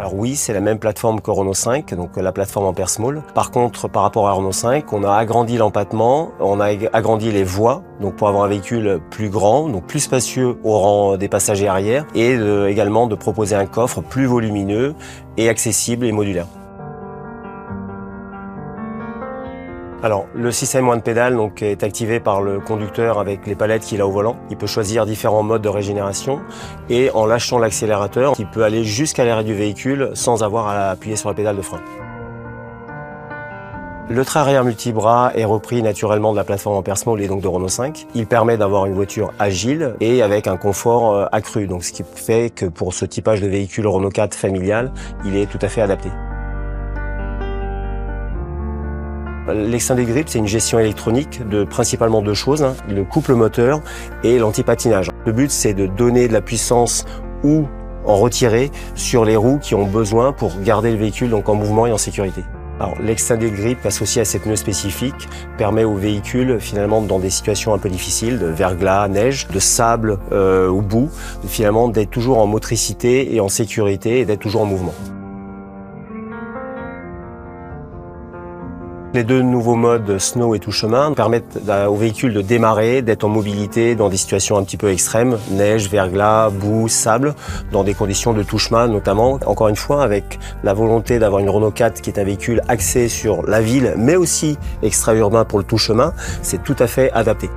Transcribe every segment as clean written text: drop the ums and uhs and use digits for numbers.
Alors oui, c'est la même plateforme que Renault 5, donc la plateforme Ampere Small. Par contre, par rapport à Renault 5, on a agrandi l'empattement, on a agrandi les voies, donc pour avoir un véhicule plus grand, donc plus spacieux au rang des passagers arrière, et également de proposer un coffre plus volumineux et accessible et modulaire. Alors, le système One Pedal donc, est activé par le conducteur avec les palettes qu'il a au volant. Il peut choisir différents modes de régénération et en lâchant l'accélérateur, il peut aller jusqu'à l'arrêt du véhicule sans avoir à appuyer sur la pédale de frein. Le train arrière multibras est repris naturellement de la plateforme Ampere Small et donc de Renault 5. Il permet d'avoir une voiture agile et avec un confort accru, donc ce qui fait que pour ce typage de véhicule Renault 4 familial, il est tout à fait adapté. L'extended grip, c'est une gestion électronique de principalement deux choses, le couple moteur et l'anti-patinage. Le but, c'est de donner de la puissance ou en retirer sur les roues qui ont besoin pour garder le véhicule donc en mouvement et en sécurité. Alors, l'extended grip associé à cette pneu spécifique permet au véhicule, finalement, dans des situations un peu difficiles, de verglas, neige, de sable ou boue, finalement, d'être toujours en motricité et en sécurité et d'être toujours en mouvement. Les deux nouveaux modes snow et tout chemin permettent au véhicule de démarrer, d'être en mobilité dans des situations un petit peu extrêmes, neige, verglas, boue, sable, dans des conditions de tout chemin notamment. Encore une fois, avec la volonté d'avoir une Renault 4 qui est un véhicule axé sur la ville, mais aussi extra-urbain pour le tout chemin, c'est tout à fait adapté.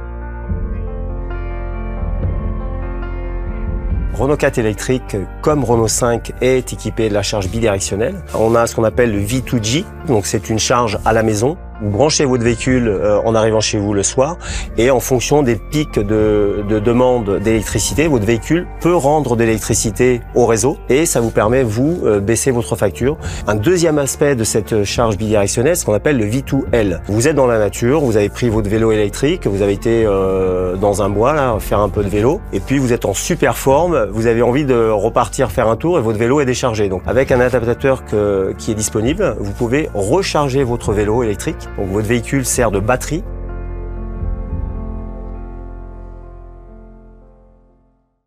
Renault 4 électrique, comme Renault 5, est équipé de la charge bidirectionnelle. On a ce qu'on appelle le V2G, donc c'est une charge à la maison. Vous branchez votre véhicule en arrivant chez vous le soir et en fonction des pics de demande d'électricité, votre véhicule peut rendre de l'électricité au réseau et ça vous permet, vous, baisser votre facture. Un deuxième aspect de cette charge bidirectionnelle, c'est ce qu'on appelle le V2L. Vous êtes dans la nature, vous avez pris votre vélo électrique, vous avez été dans un bois, là, faire un peu de vélo, et puis vous êtes en super forme, vous avez envie de repartir faire un tour et votre vélo est déchargé. Donc avec un adaptateur qui est disponible, vous pouvez recharger votre vélo électrique. Donc votre véhicule sert de batterie